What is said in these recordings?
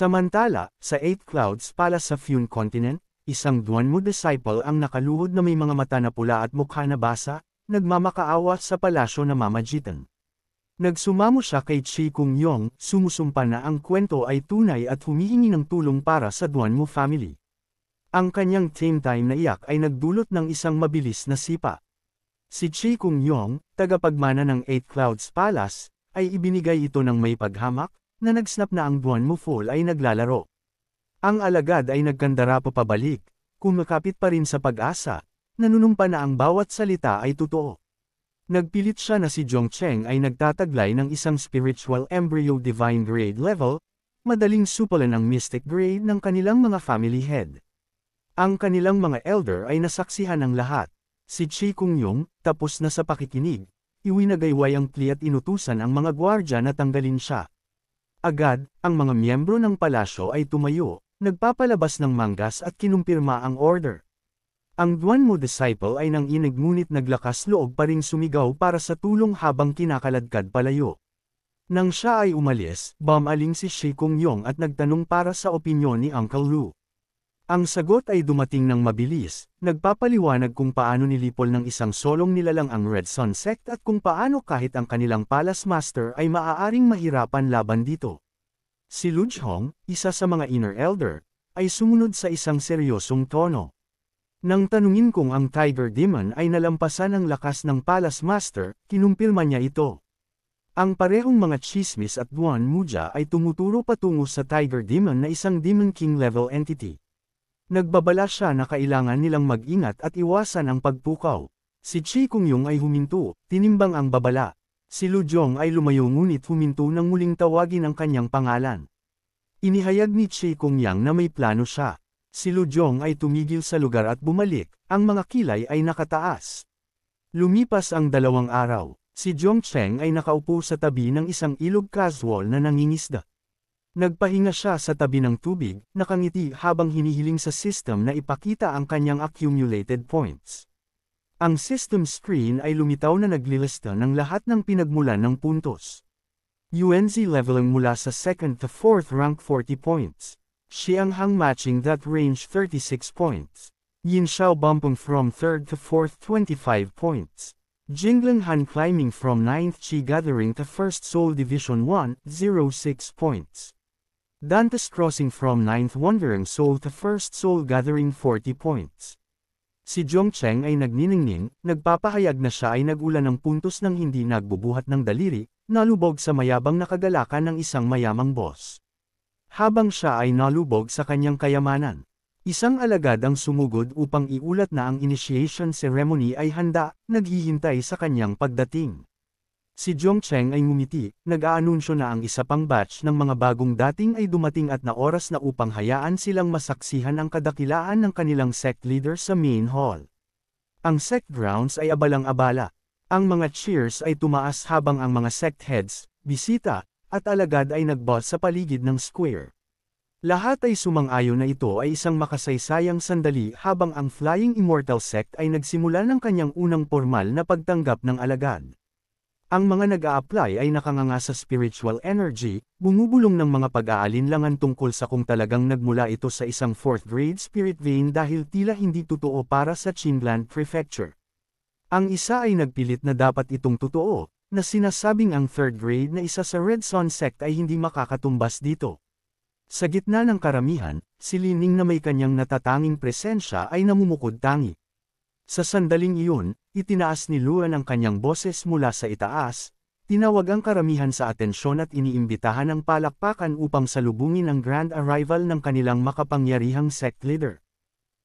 Samantala, sa Eight Clouds Palace sa Fune Continent, isang Duanmu disciple ang nakaluhod na may mga mata na pula at mukha na basa, nagmamakaawa sa palasyo na mamagitan. Nagsumamo siya kay Chi Kung Yong, sumusumpa na ang kwento ay tunay at humihingi ng tulong para sa Duanmu family. Ang kanyang tame time na iyak ay nagdulot ng isang mabilis na sipa. Si Chi Kung Yong, tagapagmana ng Eight Clouds Palace, ay ibinigay ito ng may paghamak, na nagsnap na ang Duanmu Fall ay naglalaro. Ang alagad ay nagkandara pa pabalik, kumakapit pa rin sa pag-asa, nanunumpa na ang bawat salita ay totoo. Nagpilit siya na si Zhong Cheng ay nagtataglay ng isang spiritual embryo divine grade level, madaling supalan ang mystic grade ng kanilang mga family head. Ang kanilang mga elder ay nasaksihan ng lahat. Si Chi Kung Yong, tapos na sa pakikinig, iwinagayway ang pli at inutusan ang mga gwardya na tanggalin siya. Agad, ang mga miyembro ng palasyo ay tumayo, nagpapalabas ng manggas at kinumpirma ang order. Ang Duanmu disciple ay nanginig ngunit naglakas loob pa ring sumigaw para sa tulong habang kinakaladkad palayo. Nang siya ay umalis, bumaling si Chi Kung Yong at nagtanong para sa opinyon ni Uncle Lu. Ang sagot ay dumating ng mabilis, nagpapaliwanag kung paano nilipol ng isang solong nilalang ang Red Sun Sect at kung paano kahit ang kanilang Palace Master ay maaaring mahirapan laban dito. Si Lu Zhong, isa sa mga inner elder, ay sumunod sa isang seryosong tono. Nang tanungin kung ang Tiger Demon ay nalampasan ang lakas ng Palace Master, kinumpirma niya ito. Ang parehong mga chismis at Duanmu ay tumuturo patungo sa Tiger Demon na isang Demon King level entity. Nagbabala siya na kailangan nilang mag-ingat at iwasan ang pagpukaw. Si Chi Kung Yong ay huminto, tinimbang ang babala. Si Lu Zhong ay lumayo ngunit huminto nang muling tawagin ang kanyang pangalan. Inihayag ni Chi Kung Yang na may plano siya. Si Lu Zhong ay tumigil sa lugar at bumalik, ang mga kilay ay nakataas. Lumipas ang 2 araw, si Zhong Cheng ay nakaupo sa tabi ng isang ilog casual na nangingisda. Nagpahinga siya sa tabi ng tubig, nakangiti habang hinihiling sa system na ipakita ang kanyang accumulated points. Ang system screen ay lumitaw na naglilista ng lahat ng pinagmulan ng puntos. UNZ leveling mula sa 2nd to 4th rank 40 points. Xianghang matching that range 36 points. Yin Xiao bumping from 3rd to 4th 25 points. Jingling Han climbing from 9th Qi gathering to 1st Soul Division 1, 06 points. Dantes crossing from 9th Wandering Soul to 1st Soul gathering 40 points. Si Zhong Cheng ay nagniningning, nagpapahayag na siya ay nagulan ng puntos nang hindi nagbubuhat ng daliri, nalubog sa mayabang na kagalakan ng isang mayamang boss. Habang siya ay nalubog sa kanyang kayamanan, isang alagad ang sumugod upang iulat na ang initiation ceremony ay handa, naghihintay sa kanyang pagdating. Si Zhong Cheng ay ngumiti, nag-aanunsyo na ang isa pang batch ng mga bagong dating ay dumating at na oras na upang hayaan silang masaksihan ang kadakilaan ng kanilang sect leader sa main hall. Ang sect grounds ay abalang-abala. Ang mga cheers ay tumaas habang ang mga sect heads, bisita, at alagad ay nag-boss sa paligid ng square. Lahat ay sumang-ayon na ito ay isang makasaysayang sandali habang ang Flying Immortal Sect ay nagsimula ng kanyang unang formal na pagtanggap ng alagad. Ang mga nag-a-apply ay nakanganga sa spiritual energy, bumubulong ng mga pag-aalinlangan tungkol sa kung talagang nagmula ito sa isang 4th grade spirit vein dahil tila hindi totoo para sa Qinlan Prefecture. Ang isa ay nagpilit na dapat itong totoo, na sinasabing ang 3rd grade na isa sa Red Sun Sect ay hindi makakatumbas dito. Sa gitna ng karamihan, si Lining na may kanyang natatanging presensya ay namumukod-tangi. Sa sandaling iyon, itinaas ni Luan ang kanyang boses mula sa itaas, tinawag ang karamihan sa atensyon at iniimbitahan ng palakpakan upang salubungin ang grand arrival ng kanilang makapangyarihang sect leader.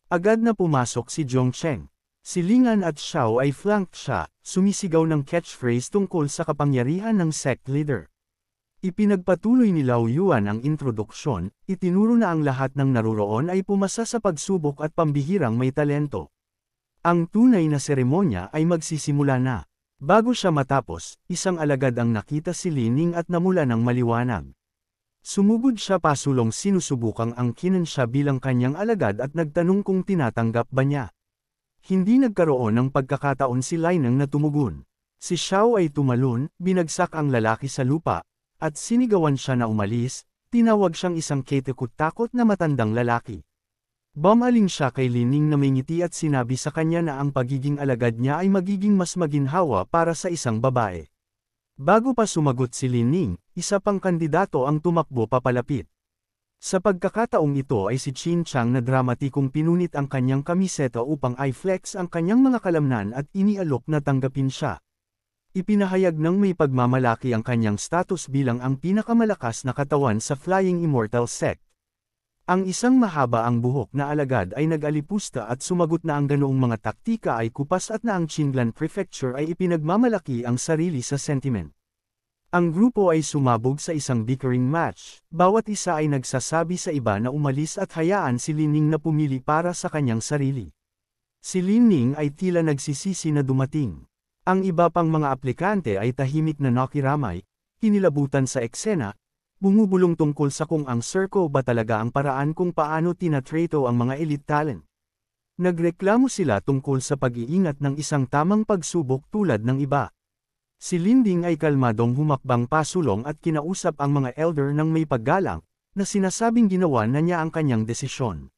Agad na pumasok si Zhong Cheng. Si Lingan at Xiao ay flanked siya, sumisigaw ng catchphrase tungkol sa kapangyarihan ng sect leader. Ipinagpatuloy ni Lao Yuan ang introduksyon, itinuro na ang lahat ng naruroon ay pumasa sa pagsubok at pambihirang may talento. Ang tunay na seremonya ay magsisimula na. Bago siya matapos, isang alagad ang nakita si Lining at namula ng maliwanag. Sumugod siya pasulong sinusubukang angkinin siya bilang kanyang alagad at nagtanong kung tinatanggap ba niya. Hindi nagkaroon ng pagkakataon si Lineng na tumugon. Si Xiao ay tumalon, binagsak ang lalaki sa lupa, at sinigawan siya na umalis, tinawag siyang isang ketekot-takot na matandang lalaki. Bumaling siya kay Lining na may ngiti at sinabi sa kanya na ang pagiging alagad niya ay magiging mas maginhawa para sa isang babae. Bago pa sumagot si Lining, isa pang kandidato ang tumakbo papalapit. Sa pagkakataong ito ay si Chin Chang na dramatikong pinunit ang kanyang kamiseta upang i-flex ang kanyang mga kalamnan at inialok na tanggapin siya. Ipinahayag ng may pagmamalaki ang kanyang status bilang ang pinakamalakas na katawan sa Flying Immortal Sect. Ang isang mahaba ang buhok na alagad ay nag-alipusta at sumagot na ang ganoong mga taktika ay kupas at na ang Qinglan Prefecture ay ipinagmamalaki ang sarili sa sentiment. Ang grupo ay sumabog sa isang bickering match, bawat isa ay nagsasabi sa iba na umalis at hayaan si Lining na pumili para sa kanyang sarili. Si Lining ay tila nagsisisi na dumating. Ang iba pang mga aplikante ay tahimik na nakiramay, kinilabutan sa eksena, bumubulong tungkol sa kung ang circle ba talaga ang paraan kung paano tinatrato ang mga elite talent. Nagreklamo sila tungkol sa pag-iingat ng isang tamang pagsubok tulad ng iba. Si Linding ay kalmadong humakbang pasulong at kinausap ang mga elder ng may paggalang, na sinasabing ginawa na niya ang kanyang desisyon.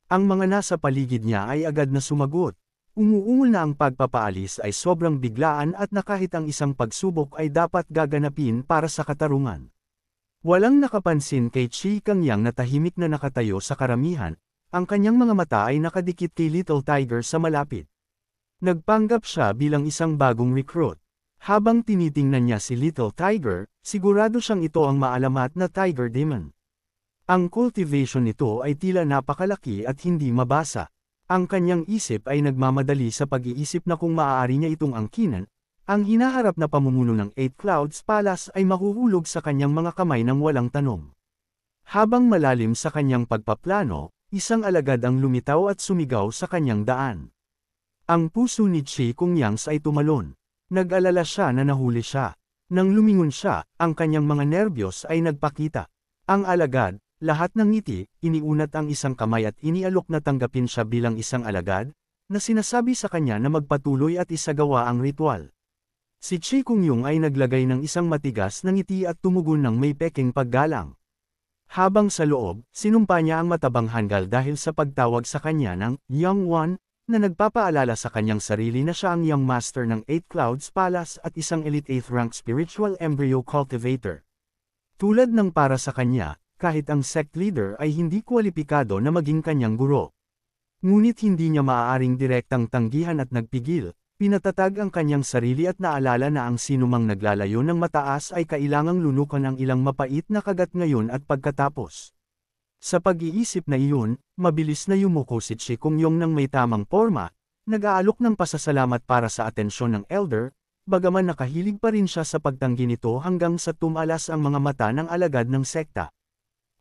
Ang mga nasa paligid niya ay agad na sumagot. Umuungol na ang pagpapaalis ay sobrang biglaan at na kahit ang isang pagsubok ay dapat gaganapin para sa katarungan. Walang nakapansin kay Chi Kangyang na tahimik na nakatayo sa karamihan, ang kanyang mga mata ay nakadikit kay Little Tiger sa malapit. Nagpanggap siya bilang isang bagong recruit. Habang tinitingnan niya si Little Tiger, sigurado siyang ito ang maalamat na Tiger Demon. Ang cultivation nito ay tila napakalaki at hindi mabasa. Ang kanyang isip ay nagmamadali sa pag-iisip na kung maaari niya itong angkinan, ang hinaharap na pamumuno ng Eight Clouds Palace ay mahuhulog sa kanyang mga kamay ng walang tanong. Habang malalim sa kanyang pagpaplano, isang alagad ang lumitaw at sumigaw sa kanyang daan. Ang puso ni Chi Kungyang ay tumalon. Nag-alala siya na nahuli siya. Nang lumingon siya, ang kanyang mga nerbiyos ay nagpakita. Ang alagad, lahat ng ngiti, iniunat ang isang kamay at inialok na tanggapin siya bilang isang alagad, na sinasabi sa kanya na magpatuloy at isagawa ang ritual. Si Chi Kungyong ay naglagay ng isang matigas na ngiti at tumugon ng may peking paggalang. Habang sa loob, sinumpa niya ang matabang hanggal dahil sa pagtawag sa kanya ng Young One, na nagpapaalala sa kanyang sarili na siya ang Young Master ng Eight Clouds Palace at isang Elite 8th Rank Spiritual Embryo Cultivator. Tulad ng para sa kanya, kahit ang sect leader ay hindi kwalipikado na maging kanyang guro. Ngunit hindi niya maaaring direktang tanggihan at nagpigil, pinatatag ang kanyang sarili at naalala na ang sinumang naglalayo ng mataas ay kailangang lunukan ang ilang mapait na kagat ngayon at pagkatapos. Sa pag-iisip na iyon, mabilis na yumuko si Chi Kungyong ng may tamang porma, nag-aalok ng pasasalamat para sa atensyon ng elder, bagaman nakahilig pa rin siya sa pagtanggi nito hanggang sa tumalas ang mga mata ng alagad ng sekta.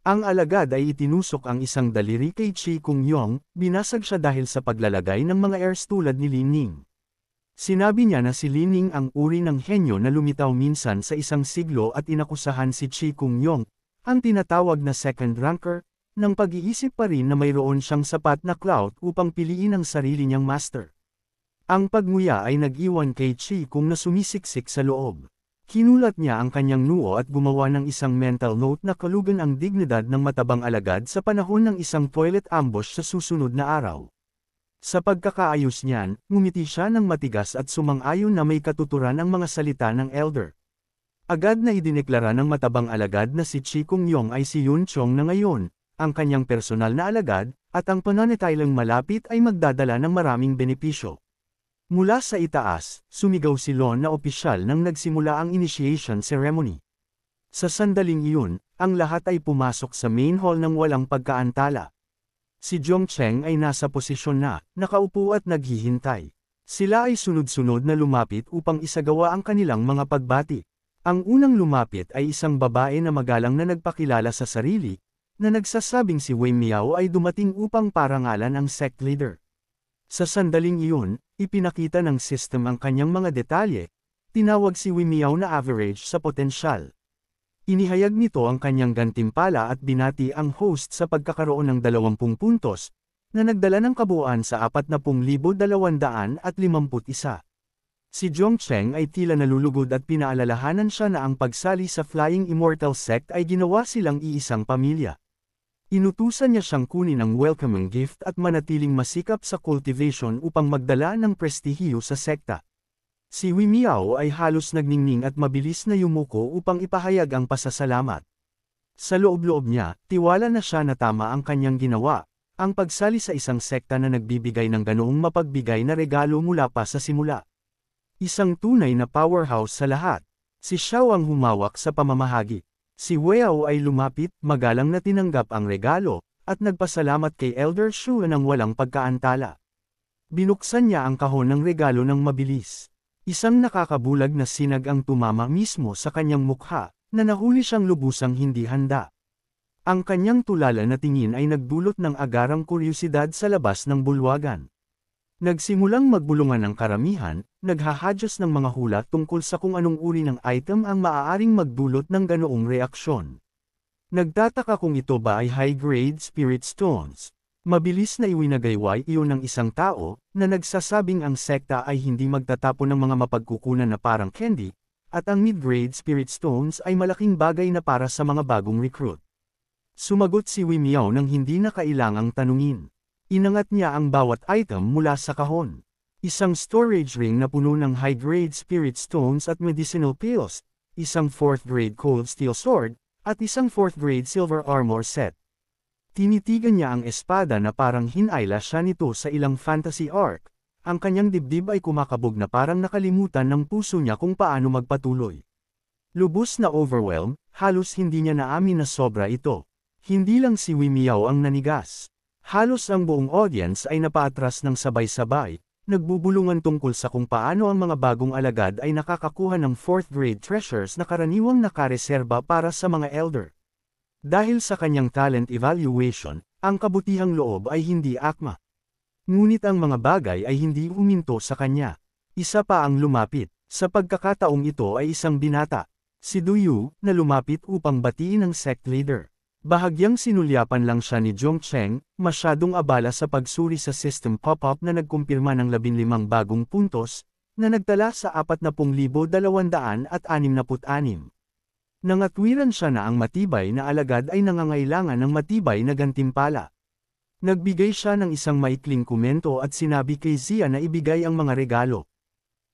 Ang alagad ay itinusok ang isang daliri kay Chi Kungyong, binasag siya dahil sa paglalagay ng mga heirs tulad ni Lining. Sinabi niya na si Lining ang uri ng henyo na lumitaw minsan sa isang siglo at inakusahan si Chi Kungyong, ang tinatawag na second ranker, ng pag-iisip pa rin na mayroon siyang sapat na clout upang piliin ang sarili niyang master. Ang pagnguya ay nag-iwan kay Chi Kung na sumisiksik sa loob. Kinulat niya ang kanyang noo at gumawa ng isang mental note na kalugan ang dignidad ng matabang alagad sa panahon ng isang toilet ambush sa susunod na araw. Sa pagkakaayos niyan, ngumiti siya ng matigas at sumang-ayon na may katuturan ang mga salita ng elder. Agad na idineklara ng matabang alagad na si Chi Kungyong ay si Yun Chong na ngayon, ang kanyang personal na alagad, at ang pananatiling malapit ay magdadala ng maraming benepisyo. Mula sa itaas, sumigaw si Lon na opisyal nang nagsimula ang initiation ceremony. Sa sandaling iyon, ang lahat ay pumasok sa main hall ng walang pagkaantala. Si Zhong Cheng ay nasa posisyon na, nakaupo at naghihintay. Sila ay sunod-sunod na lumapit upang isagawa ang kanilang mga pagbati. Ang unang lumapit ay isang babae na magalang na nagpakilala sa sarili, na nagsasabing si Wei Miao ay dumating upang parangalan ang sect leader. Sa sandaling iyon, ipinakita ng system ang kanyang mga detalye, tinawag si Wei Miao na average sa potensyal. Inihayag nito ang kanyang gantimpala at binati ang host sa pagkakaroon ng 20 puntos, na nagdala ng kabuuan sa 40,251. Si Zhongcheng ay tila nalulugod at pinaalalahanan siya na ang pagsali sa Flying Immortal Sect ay ginawa silang iisang pamilya. Inutusan niya siyang kunin ang welcoming gift at manatiling masikap sa cultivation upang magdala ng prestihiyo sa sekta. Si Wei Miao ay halos nagningning at mabilis na yumuko upang ipahayag ang pasasalamat. Sa loob-loob niya, tiwala na siya na tama ang kanyang ginawa, ang pagsali sa isang sekta na nagbibigay ng ganoong mapagbigay na regalo mula pa sa simula. Isang tunay na powerhouse sa lahat. Si Xiao ang humawak sa pamamahagi. Si Weiao ay lumapit, magalang na tinanggap ang regalo, at nagpasalamat kay Elder Shu ng walang pagkaantala. Binuksan niya ang kahon ng regalo ng mabilis. Isang nakakabulag na sinag ang tumama mismo sa kanyang mukha, na nahuli siyang lubusang hindi handa. Ang kanyang tulala na tingin ay nagdulot ng agarang kuryosidad sa labas ng bulwagan. Nagsimulang magbulungan ang karamihan, naghahadyas ng mga hula tungkol sa kung anong uri ng item ang maaaring magdulot ng ganoong reaksyon. Nagtataka kung ito ba ay high-grade spirit stones. Mabilis na iwinagayway iyon ng isang tao, na nagsasabing ang sekta ay hindi magtatapon ng mga mapagkukunan na parang candy, at ang mid-grade spirit stones ay malaking bagay na para sa mga bagong recruit. Sumagot si Wei Miao nang hindi na kailangang tanungin. Inangat niya ang bawat item mula sa kahon. Isang storage ring na puno ng high-grade spirit stones at medicinal pills, isang 4th-grade cold steel sword, at isang 4th-grade silver armor set. Tinitigan niya ang espada na parang hinayla siya nito sa ilang fantasy arc. Ang kanyang dibdib ay kumakabog na parang nakalimutan ng puso niya kung paano magpatuloy. Lubos na overwhelmed, halos hindi niya naamin na sobra ito. Hindi lang si Wei Miao ang nanigas. Halos ang buong audience ay napaatras ng sabay-sabay, nagbubulungan tungkol sa kung paano ang mga bagong alagad ay nakakakuha ng 4th-grade treasures na karaniwang nakareserba para sa mga elder. Dahil sa kanyang talent evaluation, ang kabutihang loob ay hindi akma. Ngunit ang mga bagay ay hindi huminto sa kanya. Isa pa ang lumapit. Sa pagkakataong ito ay isang binata, si Du Yu, na lumapit upang batiin ang sect leader. Bahagyang sinulyapan lang siya ni Zhongcheng, masyadong abala sa pagsuri sa system pop-up na nagkumpirma ng 15 bagong puntos, na nagtala sa 40,266. Nangatwiran siya na ang matibay na alagad ay nangangailangan ng matibay na gantimpala. Nagbigay siya ng isang maikling komento at sinabi kay Zia na ibigay ang mga regalo.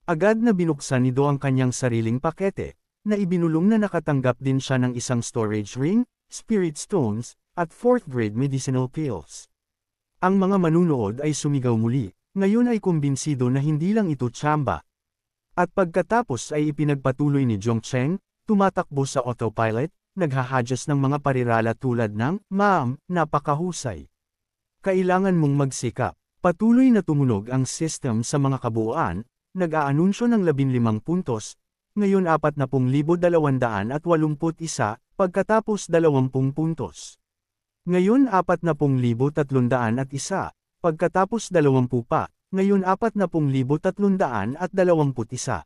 Agad na binuksan ni Do ang kanyang sariling pakete, na ibinulong na nakatanggap din siya ng isang storage ring, spirit stones, at 4th-grade medicinal pills. Ang mga manunood ay sumigaw muli, ngayon ay kumbinsido na hindi lang ito tsamba. At pagkatapos ay ipinagpatuloy ni Zhongcheng, tumatakbo sa autopilot, naghahadyas ng mga parirala tulad ng, "Ma'am, napakahusay. Kailangan mong magsikap." Patuloy na tumunog ang system sa mga kabuuan, nag-aanunsyo ng 15 puntos, ngayon 40,281, pagkatapos 20 puntos. Ngayon 40,301, pagkatapos 20 pa, ngayon 40,321.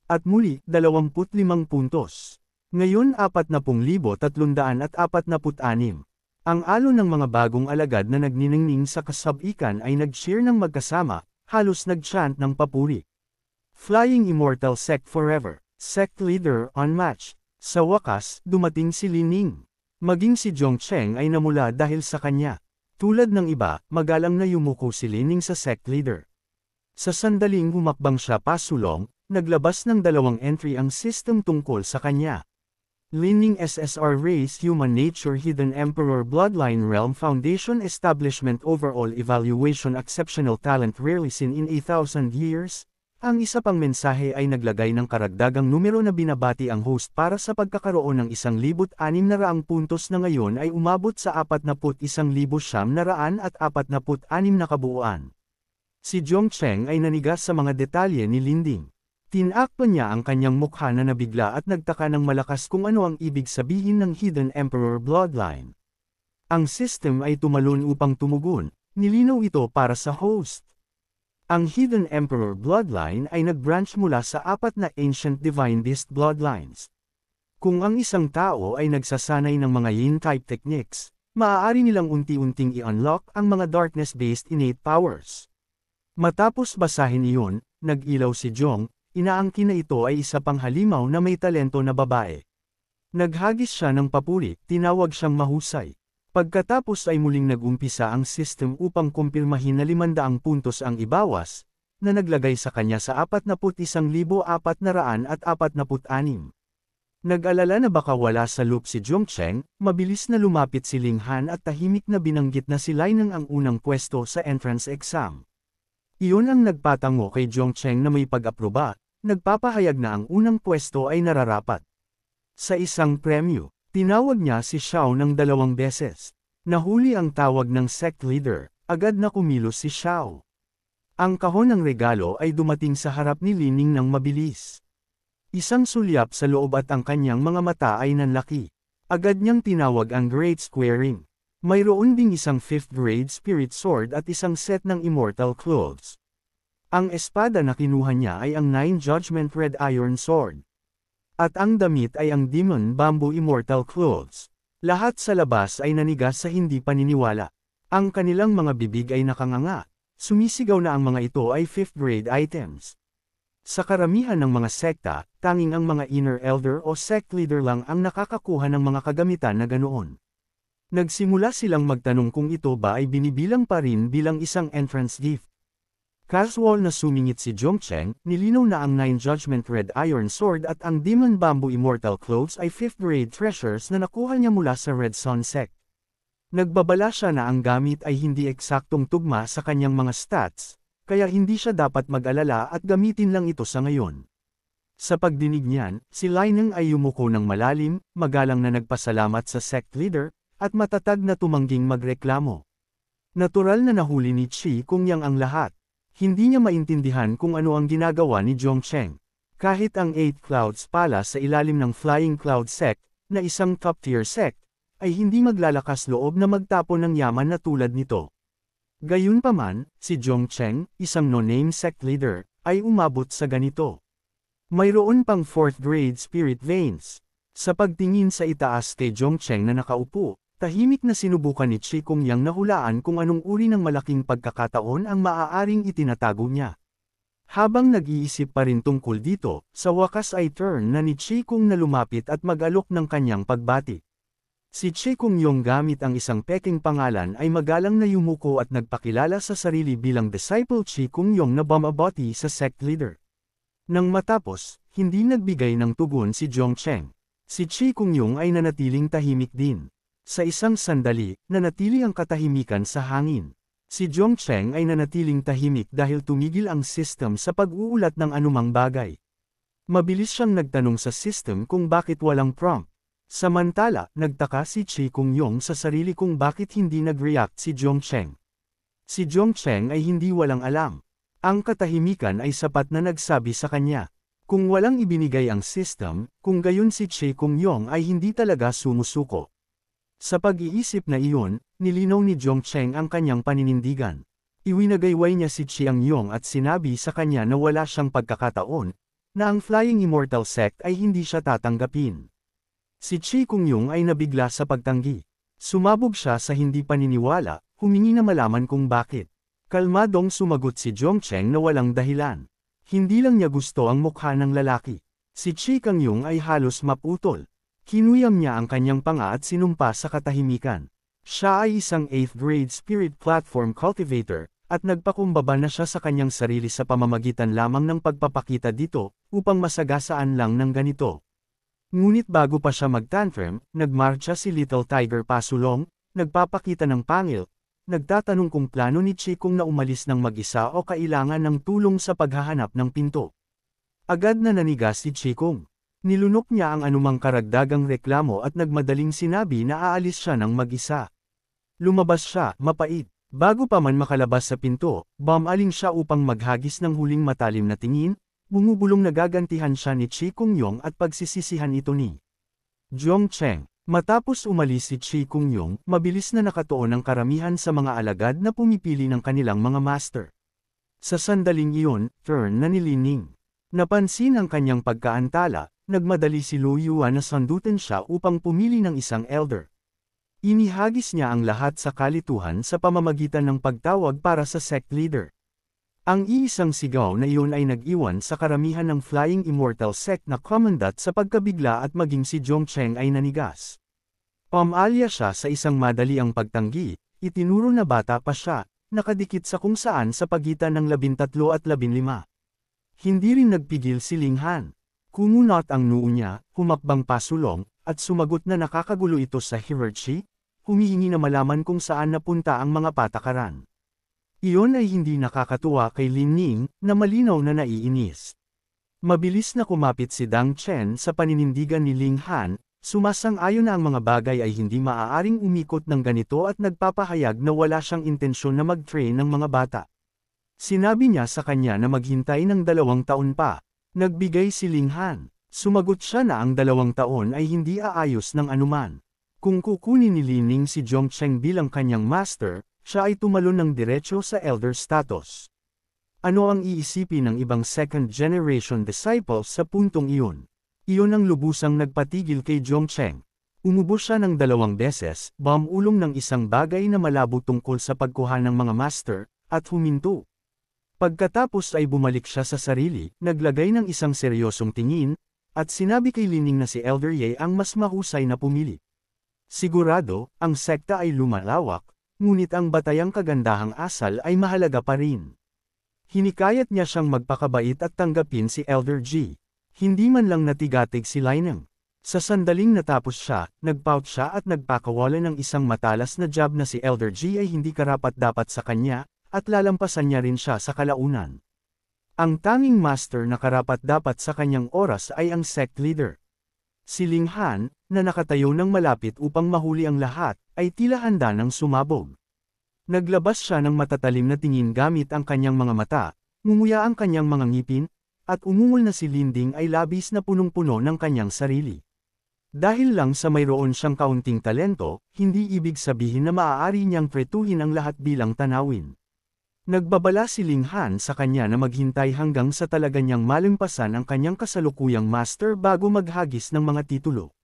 At muli, 25 puntos. Ngayon 40,346. Ang alon ng mga bagong alagad na nagniningning sa kasabikan ay nag-cheer ng magkasama, halos nag-chant ng papuri. Flying Immortal Sect Forever, Sect Leader Unmatched. Sa wakas, dumating si Li Ning. Maging si Zhongcheng ay namula dahil sa kanya. Tulad ng iba, magalang na yumuko si Li Ning sa Sect Leader. Sa sandaling humakbang siya pasulong, naglabas ng 2 entry ang system tungkol sa kanya. Li Ning SSR Race Human Nature Hidden Emperor Bloodline Realm Foundation Establishment Overall Evaluation Exceptional Talent Rarely Seen in 1,000 Years. Ang isa pang mensahe ay naglagay ng karagdagang numero na binabati ang host para sa pagkakaroon ng 1,600 puntos na ngayon ay umabot sa 41,946 na kabuuan. Si Zhongcheng ay nanigas sa mga detalye ni Linding. Tinakpan niya ang kanyang mukha na nabigla at nagtaka ng malakas kung ano ang ibig sabihin ng Hidden Emperor Bloodline. Ang system ay tumalon upang tumugon, nilinaw ito para sa host. Ang Hidden Emperor Bloodline ay nag-branch mula sa 4 na Ancient Divine Beast Bloodlines. Kung ang isang tao ay nagsasanay ng mga Yin-type techniques, maaari nilang unti-unting i-unlock ang mga darkness-based innate powers. Matapos basahin iyon, nag-ilaw si Zhong, inaangkin na ito ay isa pang halimaw na may talento na babae. Naghagis siya ng papuri, tinawag siyang mahusay. Pagkatapos ay muling nag-umpisa ang system upang kumpirmahin na 500 puntos ang ibawas, na naglagay sa kanya sa 41,446. Nag-alala na baka wala sa loop si Zhongcheng, mabilis na lumapit si Ling Han at tahimik na binanggit na si Lai Neng ang unang pwesto sa entrance exam. Iyon ang nagpatango kay Zhongcheng na may pag-aproba, nagpapahayag na ang unang pwesto ay nararapat. Sa isang premyo, tinawag niya si Xiao ng 2 beses. Nahuli ang tawag ng sect leader, agad na kumilos si Xiao. Ang kahon ng regalo ay dumating sa harap ni Li Ning ng mabilis. Isang sulyap sa loob at ang kanyang mga mata ay nanlaki. Agad niyang tinawag ang Great Squaring. Mayroon ding isang 5th grade spirit sword at isang set ng immortal clothes. Ang espada na kinuha niya ay ang 9 Judgment Red Iron Sword. At ang damit ay ang Demon Bamboo Immortal Clothes. Lahat sa labas ay nanigas sa hindi paniniwala. Ang kanilang mga bibig ay nakanganga. Sumisigaw na ang mga ito ay 5th grade items. Sa karamihan ng mga sekta, tanging ang mga inner elder o sect leader lang ang nakakakuha ng mga kagamitan na ganoon. Nagsimula silang magtanong kung ito ba ay binibilang pa rin bilang isang entrance gift. Casual na sumingit si Zhongcheng, nilinaw na ang 9 Judgment Red Iron Sword at ang Demon Bamboo Immortal Clothes ay 5th grade treasures na nakuha niya mula sa Red Sun Sect. Nagbabala siya na ang gamit ay hindi eksaktong tugma sa kanyang mga stats, kaya hindi siya dapat mag-alala at gamitin lang ito sa ngayon. Sa pagdinig niyan, si Lai Neng ay yumuko ng malalim, magalang na nagpasalamat sa sect leader, at matatag na tumangging magreklamo. Natural na nahuli ni Qi Kung Yang ang lahat. Hindi niya maintindihan kung ano ang ginagawa ni Zhongcheng. Kahit ang 8 Clouds Palace sa ilalim ng Flying Cloud Sect, na isang top-tier sect, ay hindi maglalakas loob na magtapon ng yaman na tulad nito. Gayunpaman, si Zhongcheng, isang no-name sect leader, ay umabot sa ganito. Mayroon pang 4th grade spirit veins. Sa pagtingin sa itaas kay Zhongcheng na nakaupo, tahimik na sinubukan ni Qi Kung Yang na hulaan kung anong uri ng malaking pagkakataon ang maaaring itinatago niya. Habang nag-iisip pa rin tungkol dito, sa wakas ay turn na ni Qi Kung na lumapit at mag-alok ng kanyang pagbati. Si Qi Kung Yong gamit ang isang peking pangalan ay magalang na yumuko at nagpakilala sa sarili bilang disciple Qi Kung Yong na bumabati sa sect leader. Nang matapos, hindi nagbigay ng tugon si Zhongcheng. Si Qi Kung Yong ay nanatiling tahimik din. Sa isang sandali, nanatili ang katahimikan sa hangin. Si Zhongcheng ay nanatiling tahimik dahil tumigil ang system sa pag-uulat ng anumang bagay. Mabilis siyang nagtanong sa system kung bakit walang prompt. Samantala, nagtaka si Qi Kung Yong sa sarili kung bakit hindi nag-react si Zhongcheng. Si Zhongcheng ay hindi walang alam. Ang katahimikan ay sapat na nagsabi sa kanya. Kung walang ibinigay ang system, kung gayon si Qi Kung Yong ay hindi talaga sumusuko. Sa pag-iisip na iyon, nilinaw ni Zhongcheng ang kanyang paninindigan. Iwinagayway niya si Qiang Yong at sinabi sa kanya na wala siyang pagkakataon, na ang Flying Immortal Sect ay hindi siya tatanggapin. Si Qi Kung Yong ay nabigla sa pagtanggi. Sumabog siya sa hindi paniniwala, humingi na malaman kung bakit. Kalmadong sumagot si Zhongcheng na walang dahilan. Hindi lang niya gusto ang mukha ng lalaki. Si Qi Kung Yong ay halos maputol. Kinuyam niya ang kanyang panga at sinumpa sa katahimikan. Siya ay isang 8th grade spirit platform cultivator, at nagpakumbaba na siya sa kanyang sarili sa pamamagitan lamang ng pagpapakita dito, upang masagasaan lang ng ganito. Ngunit bago pa siya mag-tantrum, nagmarcha si Little Tiger pasulong, nagpapakita ng pangil, nagtatanong kung plano ni Qi Kung na umalis ng mag-isa o kailangan ng tulong sa paghahanap ng pinto. Agad na nanigas si Qi Kung. Nilunok niya ang anumang karagdagang reklamo at nagmadaling sinabi na aalis siya ng mag-isa. Lumabas siya, mapait. Bago pa man makalabas sa pinto, bumaling siya upang maghagis ng huling matalim na tingin. Bumubulong nagagantihan siya ni Qi Kung Yong at pagsisisihan ito ni Zhongcheng. Matapos umalis si Qi Kung Yong, mabilis na nakatuon ang karamihan sa mga alagad na pumipili ng kanilang mga master. Sa sandaling iyon, turn na ni Li Ning. Napansin ang kanyang pagkaantala, nagmadali si Lu Yuan na sandutin siya upang pumili ng isang elder. Inihagis niya ang lahat sa kalituhan sa pamamagitan ng pagtawag para sa sect leader. Ang iisang sigaw na iyon ay nag-iwan sa karamihan ng Flying Immortal sect na commandant sa pagkabigla at maging si Zhongcheng ay nanigas. Pumalya siya sa isang madaliang pagtanggi, itinuro na bata pa siya, nakadikit sa kung saan sa pagitan ng 13 at 15. Hindi rin nagpigil si Ling Han. Kumunot ang noo niya, humakbang pasulong, at sumagot na nakakagulo ito sa hierarchy, humihingi na malaman kung saan napunta ang mga patakaran. Iyon ay hindi nakakatuwa kay Lin Ning, na malinaw na naiinis. Mabilis na kumapit si Dang Chen sa paninindigan ni Ling Han, sumasang-ayon na ang mga bagay ay hindi maaaring umikot ng ganito at nagpapahayag na wala siyang intensyon na mag-train ng mga bata. Sinabi niya sa kanya na maghintay ng 2 taon pa. Nagbigay si Ling Han. Sumagot siya na ang 2 taon ay hindi aayos ng anuman. Kung kukunin ni Lin Ning si Zhongcheng bilang kanyang master, siya ay tumalon ng diretso sa elder status. Ano ang iisipin ng ibang second-generation disciples sa puntong iyon? Iyon ang lubusang nagpatigil kay Zhongcheng. Umubos siya ng 2 beses, bumulong ng isang bagay na malabo tungkol sa pagkuha ng mga master, at huminto. Pagkatapos ay bumalik siya sa sarili, naglagay ng isang seryosong tingin, at sinabi kay Lin Ning na si Elder Ye ang mas mahusay na pumili. Sigurado, ang sekta ay lumalawak, ngunit ang batayang kagandahang asal ay mahalaga pa rin. Hinikayat niya siyang magpakabait at tanggapin si Elder G. Hindi man lang natigatig si Lineng. Sa sandaling natapos siya, nagpout siya at nagpakawala ng isang matalas na jab na si Elder G ay hindi karapat-dapat sa kanya, at lalampasan niya rin siya sa kalaunan. Ang tanging master na karapat-dapat sa kanyang oras ay ang sect leader. Si Ling Han, na nakatayo ng malapit upang mahuli ang lahat, ay tila handa ng sumabog. Naglabas siya ng matatalim na tingin gamit ang kanyang mga mata, ngumuya ang kanyang mga ngipin, at umungol na si Linding ay labis na punong-puno ng kanyang sarili. Dahil lang sa mayroon siyang kaunting talento, hindi ibig sabihin na maaari niyang pretuhin ang lahat bilang tanawin. Nagbabala si Ling Han sa kanya na maghintay hanggang sa talaga niyang malampasan ang kanyang kasalukuyang master bago maghagis ng mga titulo.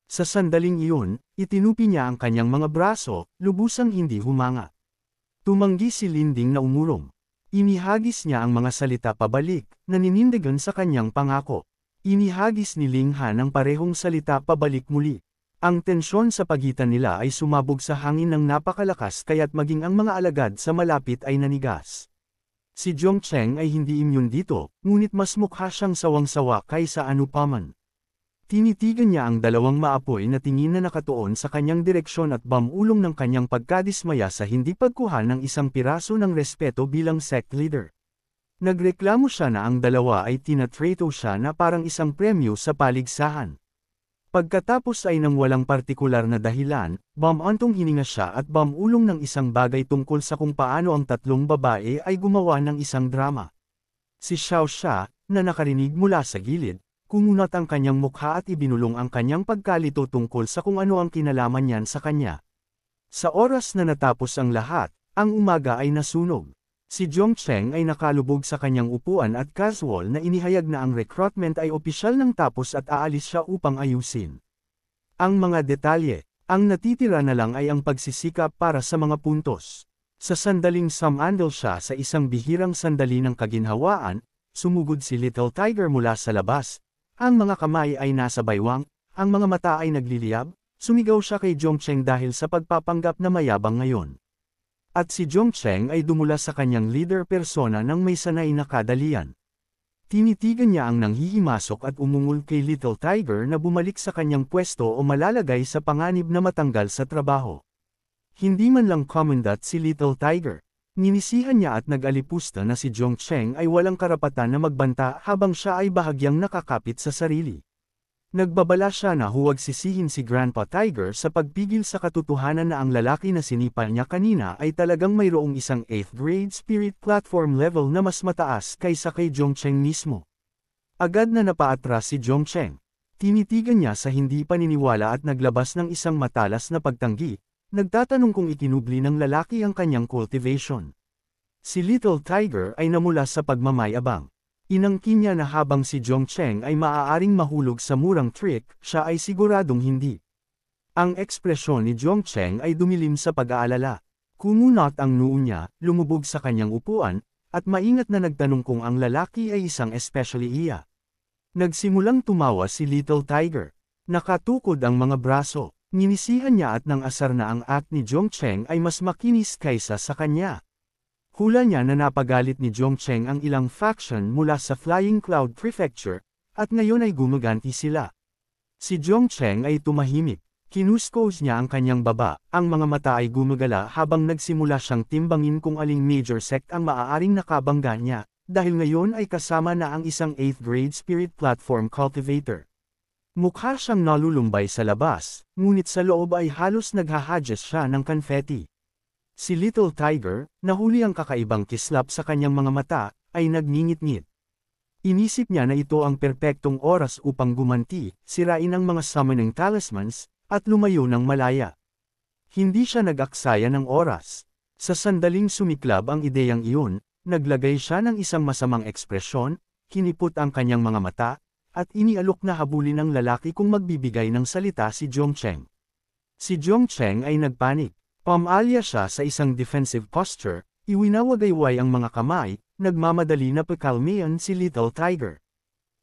Sa sandaling iyon, itinupi niya ang kanyang mga braso, lubusang hindi humanga. Tumanggi si Linding na umurong. Inihagis niya ang mga salita pabalik, naninindigan sa kanyang pangako. Inihagis ni Ling Han ang parehong salita pabalik muli. Ang tensyon sa pagitan nila ay sumabog sa hangin ng napakalakas kaya't maging ang mga alagad sa malapit ay nanigas. Si Zhongcheng ay hindi immune dito, ngunit mas mukha siyang sawang-sawa kaysa anupaman. Tinitigan niya ang 2 maapoy na tingin na nakatuon sa kanyang direksyon at bumulong ng kanyang pagkadismaya sa hindi pagkuha ng isang piraso ng respeto bilang sect leader. Nagreklamo siya na ang 2 ay tinatrato siya na parang isang premyo sa paligsahan. Pagkatapos ay nang walang partikular na dahilan, bumantong hininga siya at bumulong ng isang bagay tungkol sa kung paano ang 3 babae ay gumawa ng isang drama. Si Xiao Xia, na nakarinig mula sa gilid, kumunat ang kanyang mukha at ibinulong ang kanyang pagkalito tungkol sa kung ano ang kinalaman niyan sa kanya. Sa oras na natapos ang lahat, ang umaga ay nasunog. Si Zhongcheng ay nakalubog sa kanyang upuan at casual na inihayag na ang recruitment ay opisyal nang tapos at aalis siya upang ayusin ang mga detalye. Ang natitira na lang ay ang pagsisikap para sa mga puntos. Sa sandaling sumandal siya sa isang bihirang sandali ng kaginhawaan, sumugod si Little Tiger mula sa labas. Ang mga kamay ay nasa baywang, ang mga mata ay nagliliyab, sumigaw siya kay Zhongcheng dahil sa pagpapanggap na mayabang ngayon. At si Zhongcheng ay dumula sa kanyang leader persona ng may sanay na kadalian. Tinitigan niya ang nanghihimasok at umungol kay Little Tiger na bumalik sa kanyang pwesto o malalagay sa panganib na matanggal sa trabaho. Hindi man lang commandant si Little Tiger. Ninisihan niya at nag-alipusta na si Zhongcheng ay walang karapatan na magbanta habang siya ay bahagyang nakakapit sa sarili. Nagbabala siya na huwag sisihin si Grandpa Tiger sa pagpigil sa katotohanan na ang lalaki na sinipal niya kanina ay talagang mayroong isang 8th grade spirit platform level na mas mataas kaysa kay Zhongcheng mismo. Agad na napaatras si Zhongcheng. Tinitigan niya sa hindi paniniwala at naglabas ng isang matalas na pagtanggi, nagtatanong kung itinubli ng lalaki ang kanyang cultivation. Si Little Tiger ay namula sa pagmamayabang. Inangkin niya na habang si Zhongcheng ay maaaring mahulog sa murang trick, siya ay siguradong hindi. Ang ekspresyon ni Zhongcheng ay dumilim sa pag-aalala. Kumunot ang noo niya, lumubog sa kanyang upuan, at maingat na nagtanong kung ang lalaki ay isang especially iya. Nagsimulang tumawa si Little Tiger. Nakatukod ang mga braso. Ninisihan niya at nang asar na ang act ni Zhongcheng ay mas makinis kaysa sa kanya. Hula niya na napagalit ni Zhongcheng ang ilang faction mula sa Flying Cloud Prefecture, at ngayon ay gumaganti sila. Si Zhongcheng ay tumahimik. Kinuskos niya ang kanyang baba, ang mga mata ay gumagala habang nagsimula siyang timbangin kung aling major sect ang maaaring nakabangga niya, dahil ngayon ay kasama na ang isang 8th grade spirit platform cultivator. Mukha siyang nalulumbay sa labas, ngunit sa loob ay halos naghahadjas siya ng confetti. Si Little Tiger, nahuli ang kakaibang kislap sa kanyang mga mata, ay nagngingit-ngit. Inisip niya na ito ang perpektong oras upang gumanti, sirain ang mga summoning talismans, at lumayo ng malaya. Hindi siya nag-aksaya ng oras. Sa sandaling sumiklab ang ideyang iyon, naglagay siya ng isang masamang ekspresyon, kinipot ang kanyang mga mata, at inialok na habulin ng lalaki kung magbibigay ng salita si Zhongcheng. Si Zhongcheng ay nagpanik. Pamalya siya sa isang defensive posture, iwinawagayway ang mga kamay, nagmamadali na pakalmayan si Little Tiger.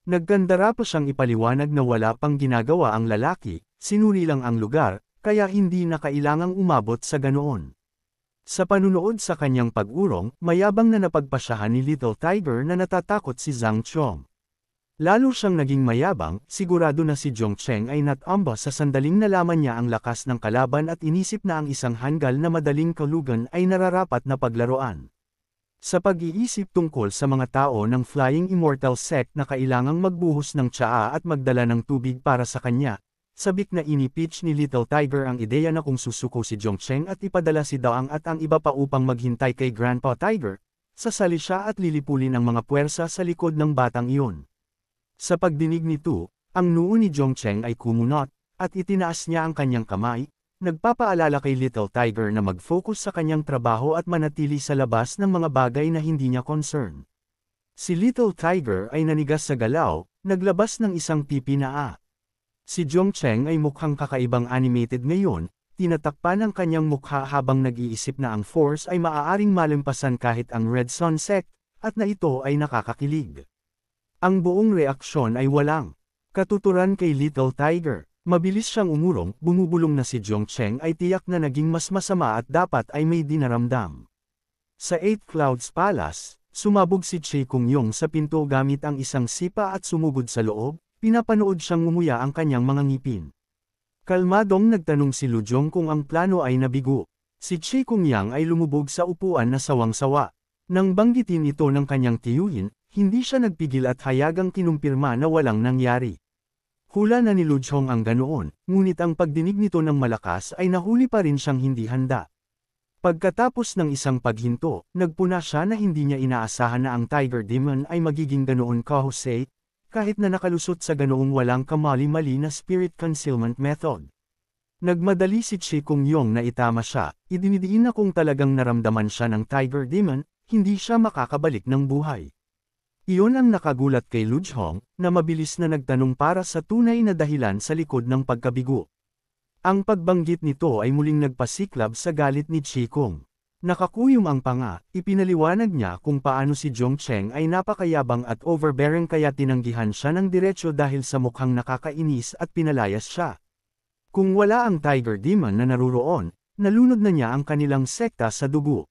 Nagkandara pa siyang ipaliwanag na wala pang ginagawa ang lalaki, sinuri lang ang lugar, kaya hindi na kailangang umabot sa ganoon. Sa panunood sa kanyang pag-urong, mayabang na napagpasyahan ni Little Tiger na natatakot si Zhang Chong. Lalo siyang naging mayabang, sigurado na si Zhongcheng ay natamba sa sandaling nalaman niya ang lakas ng kalaban at inisip na ang isang hanggal na madaling kalugan ay nararapat na paglaruan. Sa pag-iisip tungkol sa mga tao ng Flying Immortal Sect na kailangang magbuhos ng tsaa at magdala ng tubig para sa kanya, sabik na inipitch ni Little Tiger ang ideya na kung susuko si Zhongcheng at ipadala si Daang at ang iba pa upang maghintay kay Grandpa Tiger, sasali siya at lilipulin ang mga puwersa sa likod ng batang iyon. Sa pagdinig nito, ang noo ni Zhongcheng ay kumunot, at itinaas niya ang kanyang kamay, nagpapaalala kay Little Tiger na mag-focus sa kanyang trabaho at manatili sa labas ng mga bagay na hindi niya concern. Si Little Tiger ay nanigas sa galaw, naglabas ng isang pipi na a. Si Zhongcheng ay mukhang kakaibang animated ngayon, tinatakpan ang kanyang mukha habang nag-iisip na ang force ay maaaring malampasan kahit ang Red Sun Sect, at na ito ay nakakakilig. Ang buong reaksyon ay walang katuturan kay Little Tiger. Mabilis siyang umurong, bumubulong na si Zhongcheng ay tiyak na naging mas masama at dapat ay may dinaramdam. Sa 8 Clouds Palace, sumabog si Chi Kongyong sa pinto gamit ang isang sipa at sumugod sa loob, pinapanood siyang ngumuya ang kanyang mga ngipin. Kalmadong nagtanong si Lu Zhong kung ang plano ay nabigo. Si Chi Kongyang ay lumubog sa upuan na sawang-sawa. Nang banggitin ito ng kanyang tiyuhin, hindi siya nagpigil at hayagang kinumpirma na walang nangyari. Hula na ni Lu Zhong ang ganoon, ngunit ang pagdinig nito ng malakas ay nahuli pa rin siyang hindi handa. Pagkatapos ng isang paghinto, nagpuna siya na hindi niya inaasahan na ang Tiger Demon ay magiging ganoon kahusay, kahit na nakalusot sa ganoong walang kamali-mali na spirit concealment method. Nagmadali si Chi Kongyong na itama siya, idinidiin na kung talagang naramdaman siya ng Tiger Demon, hindi siya makakabalik ng buhay. Iyon ang nakagulat kay Lu Zhong, na mabilis na nagtanong para sa tunay na dahilan sa likod ng pagkabigo. Ang pagbanggit nito ay muling nagpasiklab sa galit ni Chi Kong. Nakakuyom ang panga, ipinaliwanag niya kung paano si Zhongcheng ay napakayabang at overbearing kaya tinanggihan siya ng diretsyo dahil sa mukhang nakakainis at pinalayas siya. Kung wala ang Tiger Demon na naruroon, nalunod na niya ang kanilang sekta sa dugo.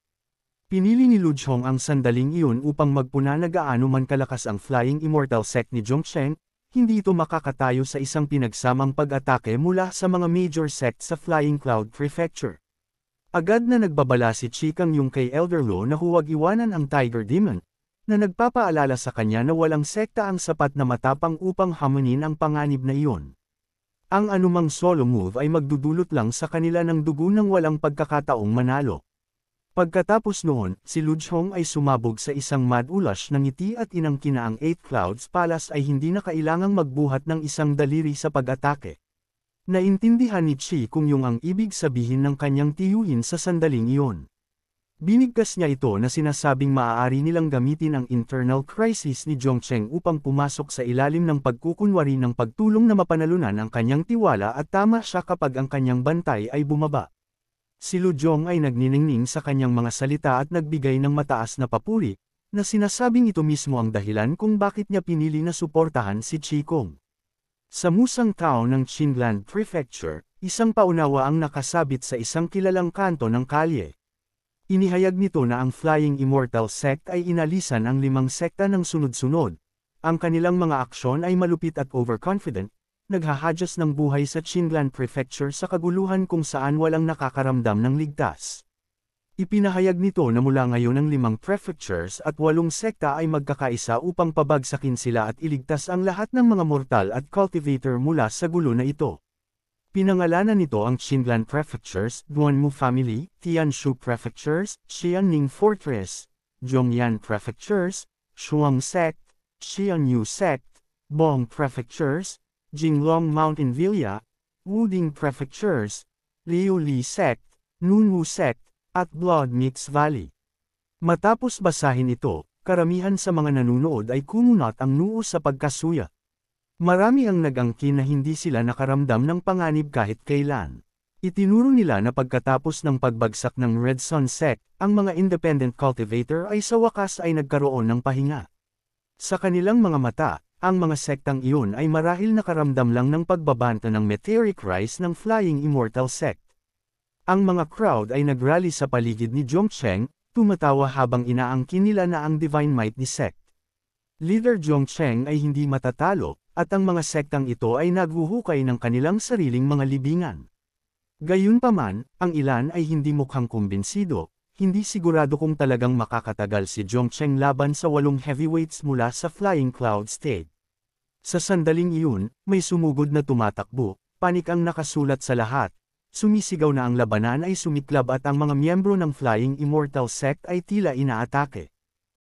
Pinili ni Lu Zhong ang sandaling iyon upang magpuna na gaano man kalakas ang Flying Immortal Sect ni Zhongcheng, hindi ito makakatayo sa isang pinagsamang pag-atake mula sa mga major sect sa Flying Cloud Prefecture. Agad na nagbabala si Chi Kongyong kay Elder Lu na huwag iwanan ang Tiger Demon, na nagpapaalala sa kanya na walang sekta ang sapat na matapang upang hamunin ang panganib na iyon. Ang anumang solo move ay magdudulot lang sa kanila ng dugo ng walang pagkakataong manalo. Pagkatapos noon, si Lu Zhong ay sumabog sa isang mad ulash ng ngiti at inangkin na ang 8 Clouds Palace ay hindi na kailangang magbuhat ng isang daliri sa pag-atake. Naintindihan ni Chi Kongyong ang ibig sabihin ng kanyang tiyuhin sa sandaling iyon. Binigkas niya ito na sinasabing maaari nilang gamitin ang internal crisis ni Zhongcheng upang pumasok sa ilalim ng pagkukunwari ng pagtulong na mapanalunan ang kanyang tiwala at tama siya kapag ang kanyang bantay ay bumaba. Si Lu Zhong ay nagniningning sa kanyang mga salita at nagbigay ng mataas na papuri, na sinasabing ito mismo ang dahilan kung bakit niya pinili na suportahan si Qigong. Sa musang tao ng Qinglan Prefecture, isang paunawa ang nakasabit sa isang kilalang kanto ng kalye. Inihayag nito na ang Flying Immortal Sect ay inalisan ang 5 sekta ng sunod-sunod. Ang kanilang mga aksyon ay malupit at overconfident, naghahadyas ng buhay sa Qinglan Prefecture sa kaguluhan kung saan walang nakakaramdam ng ligtas. Ipinahayag nito na mula ngayon ang 5 prefectures at 8 sekta ay magkakaisa upang pabagsakin sila at iligtas ang lahat ng mga mortal at cultivator mula sa gulo na ito. Pinangalanan nito ang Qinglan Prefectures, Duanmu Family, Tianshu Prefectures, Xianning Fortress, Zhongyan Prefectures, Shuang Sect, Xianyu Sect, Bong Prefectures, Jinglong Mountain Villa, Wuding Prefectures, Liuli Sect, Nunwu Sect, at Blood Mix Valley. Matapos basahin ito, karamihan sa mga nanunood ay kumunat ang noo sa pagkasuya. Marami ang nag-angkin na hindi sila nakaramdam ng panganib kahit kailan. Itinuro nila na pagkatapos ng pagbagsak ng Red Sun Sect, ang mga independent cultivator ay sa wakas ay nagkaroon ng pahinga. Sa kanilang mga mata, ang mga sektang iyon ay marahil nakaramdam lang ng pagbabanta ng meteoric rise ng Flying Immortal Sect. Ang mga crowd ay nagrally sa paligid ni Zhongcheng, tumatawa habang inaangkin nila na ang divine might ni sect. Leader Zhongcheng ay hindi matatalo, at ang mga sektang ito ay naghuhukay ng kanilang sariling mga libingan. Gayunpaman, ang ilan ay hindi mukhang kumbinsido, hindi sigurado kung talagang makakatagal si Zhongcheng laban sa 8 heavyweights mula sa Flying Cloud State. Sa sandaling iyon, may sumugod na tumatakbo, panik ang nakasulat sa lahat. Sumisigaw na ang labanan ay sumiklab at ang mga miyembro ng Flying Immortal Sect ay tila inaatake.